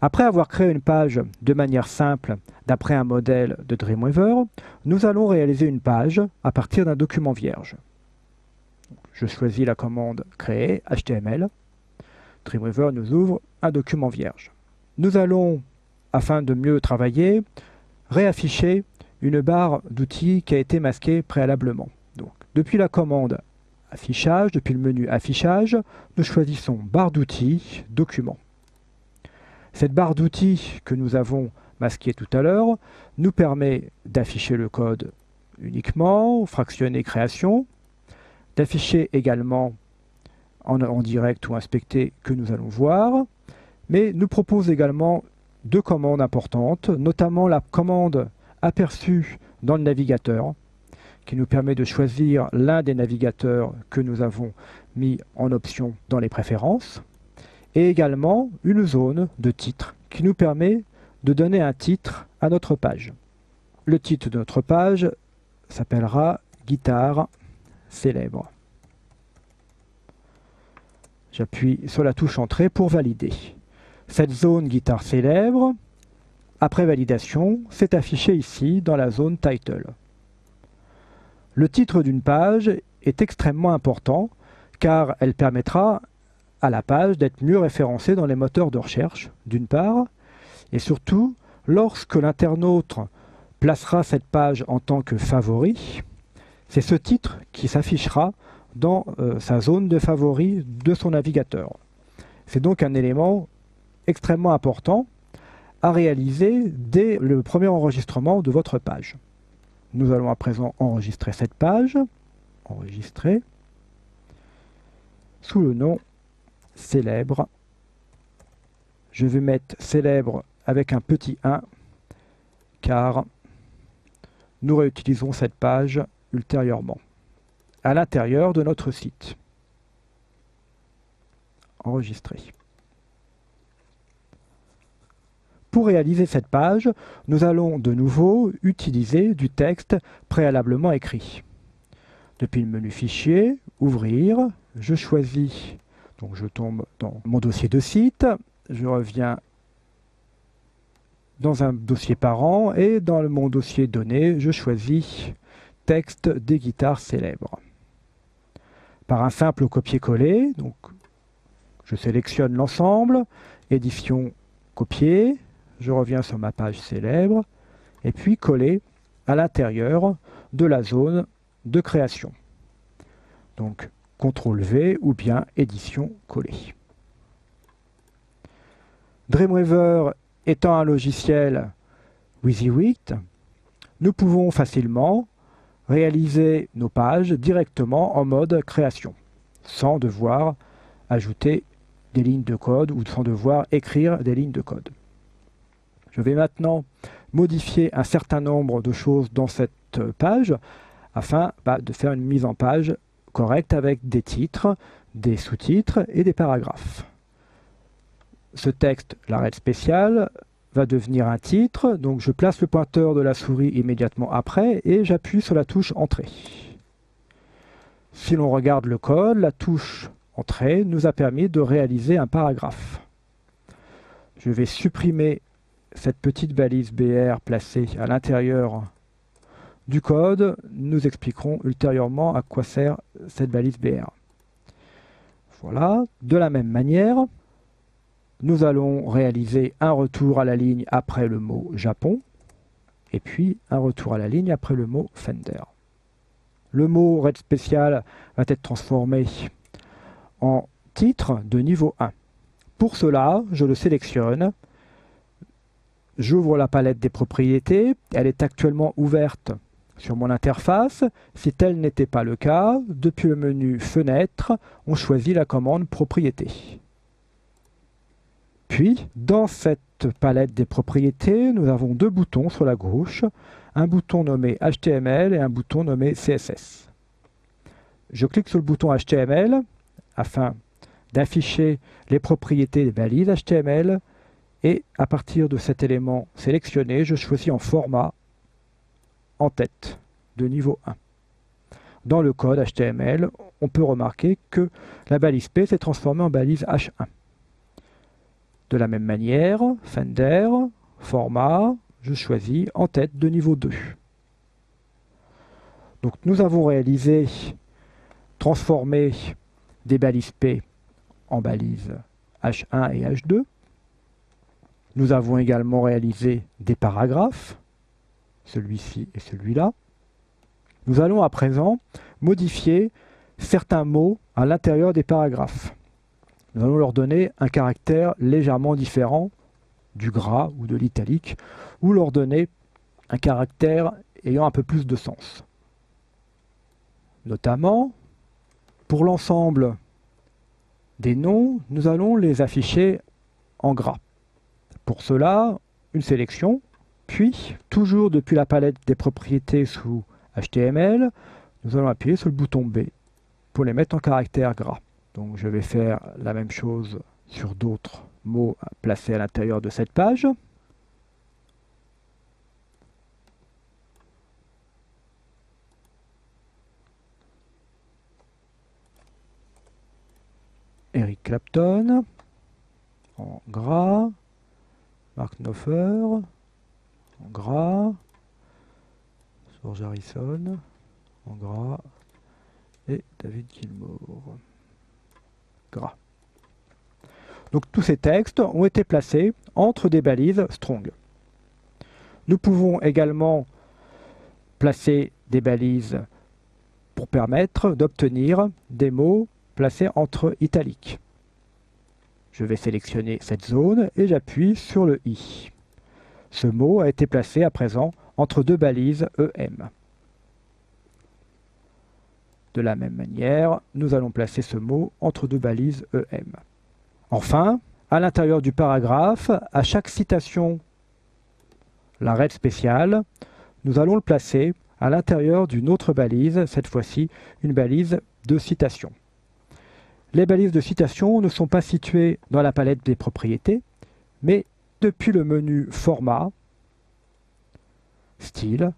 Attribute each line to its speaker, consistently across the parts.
Speaker 1: Après avoir créé une page de manière simple d'après un modèle de Dreamweaver, nous allons réaliser une page à partir d'un document vierge. Je choisis la commande Créer HTML. Dreamweaver nous ouvre un document vierge. Nous allons, afin de mieux travailler, réafficher une barre d'outils qui a été masquée préalablement. Donc, depuis la commande Affichage, depuis le menu Affichage, nous choisissons Barre d'outils, Document. Cette barre d'outils que nous avons masquée tout à l'heure nous permet d'afficher le code uniquement, fractionner création, d'afficher également en direct ou inspecté que nous allons voir, mais nous propose également deux commandes importantes, notamment la commande aperçue dans le navigateur, qui nous permet de choisir l'un des navigateurs que nous avons mis en option dans les préférences, et également une zone de titre qui nous permet de donner un titre à notre page. Le titre de notre page s'appellera « Guitare célèbre ». J'appuie sur la touche Entrée pour valider. Cette zone Guitare célèbre, après validation, s'est affichée ici dans la zone Title. Le titre d'une page est extrêmement important car elle permettra à la page d'être mieux référencée dans les moteurs de recherche, d'une part, et surtout, lorsque l'internaute placera cette page en tant que favori, c'est ce titre qui s'affichera dans sa zone de favoris de son navigateur. C'est donc un élément extrêmement important à réaliser dès le premier enregistrement de votre page. Nous allons à présent enregistrer cette page, enregistrer, sous le nom célèbre. Je vais mettre célèbre avec un petit 1 car nous réutilisons cette page ultérieurement à l'intérieur de notre site. Enregistrer. Pour réaliser cette page, nous allons de nouveau utiliser du texte préalablement écrit. Depuis le menu Fichier, Ouvrir, je choisis, donc je tombe dans mon dossier de site, je reviens dans un dossier parent et dans mon dossier Données, je choisis Texte des guitares célèbres. Par un simple copier-coller, donc je sélectionne l'ensemble, édition, copier, je reviens sur ma page célèbre, et puis coller à l'intérieur de la zone de création. Donc, CTRL-V ou bien édition, coller. Dreamweaver étant un logiciel WYSIWYG, nous pouvons facilement réaliser nos pages directement en mode création, sans devoir ajouter des lignes de code ou sans devoir écrire des lignes de code. Je vais maintenant modifier un certain nombre de choses dans cette page afin de faire une mise en page correcte avec des titres, des sous-titres et des paragraphes. Ce texte, la règle spéciale, va devenir un titre, donc je place le pointeur de la souris immédiatement après et j'appuie sur la touche Entrée. Si l'on regarde le code, la touche Entrée nous a permis de réaliser un paragraphe. Je vais supprimer cette petite balise BR placée à l'intérieur du code. Nous expliquerons ultérieurement à quoi sert cette balise BR. Voilà, de la même manière, nous allons réaliser un retour à la ligne après le mot Japon, et puis un retour à la ligne après le mot Fender. Le mot Red Special va être transformé en titre de niveau 1. Pour cela, je le sélectionne, j'ouvre la palette des propriétés, elle est actuellement ouverte sur mon interface. Si tel n'était pas le cas, depuis le menu Fenêtre, on choisit la commande Propriétés. Puis, dans cette palette des propriétés, nous avons deux boutons sur la gauche, un bouton nommé HTML et un bouton nommé CSS. Je clique sur le bouton HTML afin d'afficher les propriétés des balises HTML et à partir de cet élément sélectionné, je choisis en format en tête de niveau 1. Dans le code HTML, on peut remarquer que la balise P s'est transformée en balise H1. De la même manière, Fender, format, je choisis en tête de niveau 2. Donc nous avons transformé des balises P en balises H1 et H2. Nous avons également réalisé des paragraphes, celui-ci et celui-là. Nous allons à présent modifier certains mots à l'intérieur des paragraphes. Nous allons leur donner un caractère légèrement différent du gras ou de l'italique, ou leur donner un caractère ayant un peu plus de sens. Notamment, pour l'ensemble des noms, nous allons les afficher en gras. Pour cela, une sélection, puis, toujours depuis la palette des propriétés sous HTML, nous allons appuyer sur le bouton B pour les mettre en caractère gras. Donc je vais faire la même chose sur d'autres mots placés à l'intérieur de cette page. Eric Clapton, en gras. Mark Knopfler, en gras. George Harrison, en gras. Et David Gilmour, gras. Donc tous ces textes ont été placés entre des balises strong. Nous pouvons également placer des balises pour permettre d'obtenir des mots placés entre italiques. Je vais sélectionner cette zone et j'appuie sur le i. Ce mot a été placé à présent entre deux balises EM. De la même manière, nous allons placer ce mot entre deux balises EM. Enfin, à l'intérieur du paragraphe, à chaque citation, l'arrêt spécial, nous allons le placer à l'intérieur d'une autre balise, cette fois-ci une balise de citation. Les balises de citation ne sont pas situées dans la palette des propriétés, mais depuis le menu Format, Style,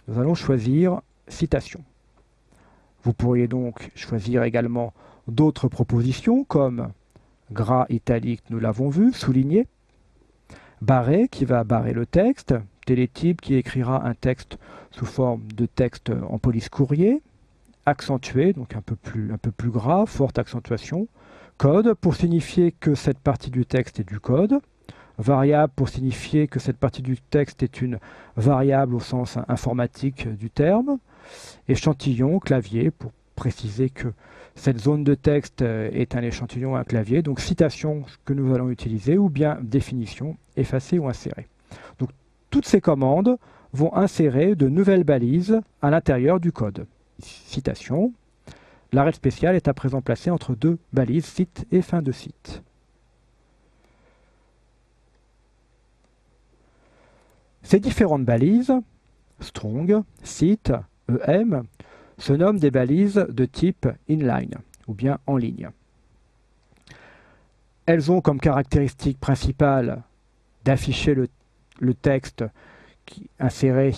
Speaker 1: nous allons choisir Citation. Vous pourriez donc choisir également d'autres propositions comme gras italique, nous l'avons vu, souligné, barré qui va barrer le texte, télétype qui écrira un texte sous forme de texte en police courrier, accentué, donc un peu plus gras, forte accentuation, code pour signifier que cette partie du texte est du code, variable pour signifier que cette partie du texte est une variable au sens informatique du terme, échantillon, clavier pour préciser que cette zone de texte est un échantillon, un clavier, donc citation que nous allons utiliser, ou bien définition, effacer ou insérer. Donc toutes ces commandes vont insérer de nouvelles balises à l'intérieur du code. Citation. L'arrêt spécial est à présent placé entre deux balises, site et fin de site. Ces différentes balises, strong, site, EM, se nomment des balises de type inline, ou bien en ligne. Elles ont comme caractéristique principale d'afficher le texte inséré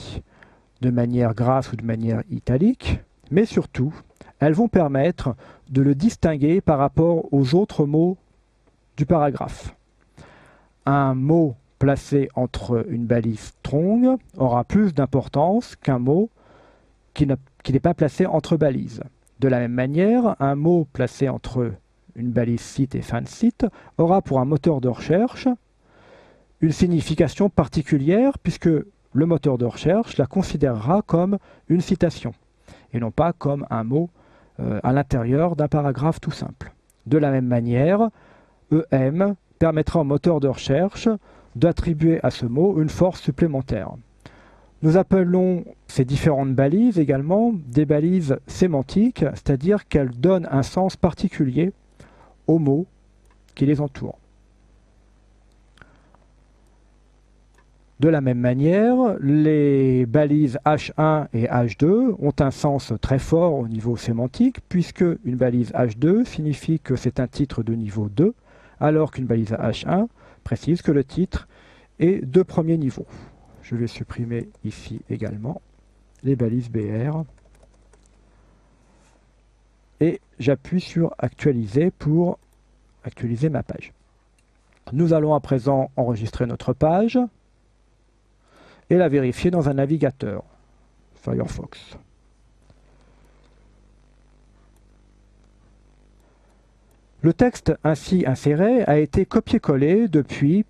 Speaker 1: de manière grasse ou de manière italique, mais surtout, elles vont permettre de le distinguer par rapport aux autres mots du paragraphe. Un mot placé entre une balise strong aura plus d'importance qu'un mot qui n'est pas placé entre balises. De la même manière, un mot placé entre une balise site et fin de site aura pour un moteur de recherche une signification particulière puisque le moteur de recherche la considérera comme une citation et non pas comme un mot à l'intérieur d'un paragraphe tout simple. De la même manière, EM permettra au moteur de recherche d'attribuer à ce mot une force supplémentaire. Nous appelons ces différentes balises également des balises sémantiques, c'est-à-dire qu'elles donnent un sens particulier aux mots qui les entourent. De la même manière, les balises H1 et H2 ont un sens très fort au niveau sémantique, puisque une balise H2 signifie que c'est un titre de niveau 2, alors qu'une balise H1 précise que le titre est de premier niveau. Je vais supprimer ici également les balises BR. Et j'appuie sur Actualiser pour actualiser ma page. Nous allons à présent enregistrer notre page et la vérifier dans un navigateur, Firefox. Le texte ainsi inséré a été copié-collé depuis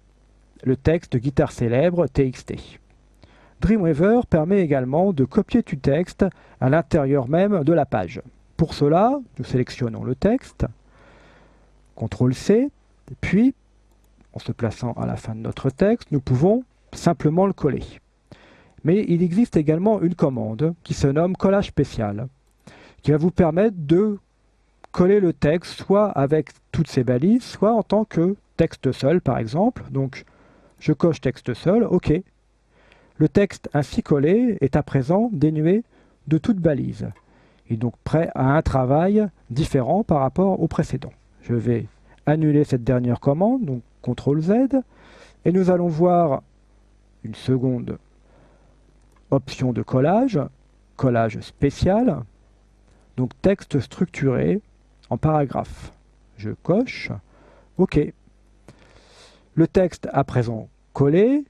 Speaker 1: le texte Guitare célèbre TXT. Dreamweaver permet également de copier du texte à l'intérieur même de la page. Pour cela, nous sélectionnons le texte, CTRL-C, puis, en se plaçant à la fin de notre texte, nous pouvons simplement le coller. Mais il existe également une commande qui se nomme collage spécial, qui va vous permettre de coller le texte soit avec toutes ses balises, soit en tant que texte seul par exemple. Donc je coche texte seul, OK. Le texte ainsi collé est à présent dénué de toute balise. Il est donc prêt à un travail différent par rapport au précédent. Je vais annuler cette dernière commande, donc CTRL-Z, et nous allons voir une seconde option de collage, collage spécial, donc texte structuré en paragraphe. Je coche, OK. Le texte à présent collé,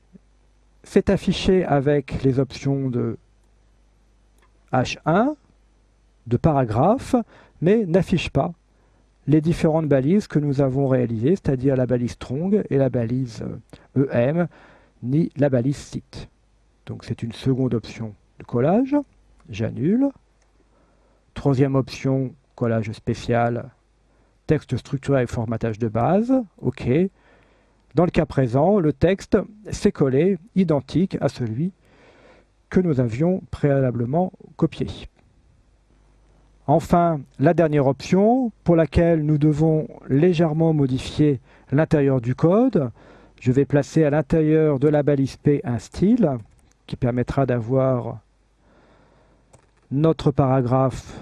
Speaker 1: c'est affiché avec les options de H1, de paragraphe, mais n'affiche pas les différentes balises que nous avons réalisées, c'est-à-dire la balise strong et la balise EM, ni la balise site. Donc c'est une seconde option de collage, j'annule. Troisième option, collage spécial, texte structuré avec formatage de base, OK. Dans le cas présent, le texte s'est collé identique à celui que nous avions préalablement copié. Enfin, la dernière option, pour laquelle nous devons légèrement modifier l'intérieur du code, je vais placer à l'intérieur de la balise P un style qui permettra d'avoir notre paragraphe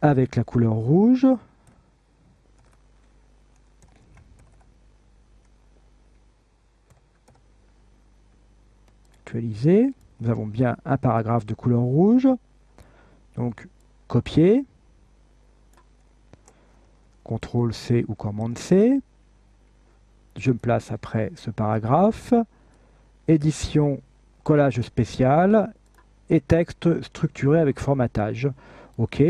Speaker 1: avec la couleur rouge. Actualiser. Nous avons bien un paragraphe de couleur rouge. Donc, copier. CTRL-C ou commande-C. Je me place après ce paragraphe. Édition, collage spécial et texte structuré avec formatage. OK.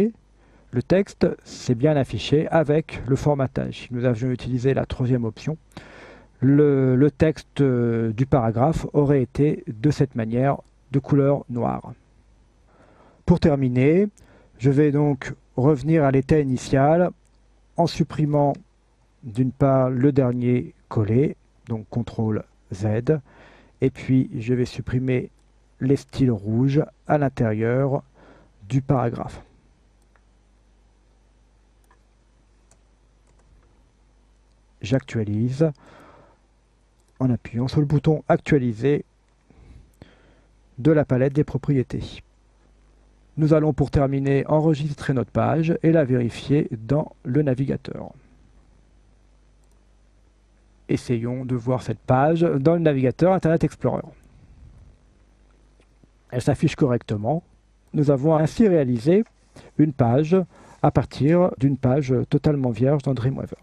Speaker 1: Le texte, c'est bien affiché avec le formatage. Si nous avions utilisé la troisième option, le texte du paragraphe aurait été de cette manière, de couleur noire. Pour terminer, je vais donc revenir à l'état initial en supprimant d'une part le dernier collé, donc CTRL-Z, et puis je vais supprimer les styles rouges à l'intérieur du paragraphe. J'actualise en appuyant sur le bouton Actualiser de la palette des propriétés. Nous allons pour terminer enregistrer notre page et la vérifier dans le navigateur. Essayons de voir cette page dans le navigateur Internet Explorer. Elle s'affiche correctement. Nous avons ainsi réalisé une page à partir d'une page totalement vierge dans Dreamweaver.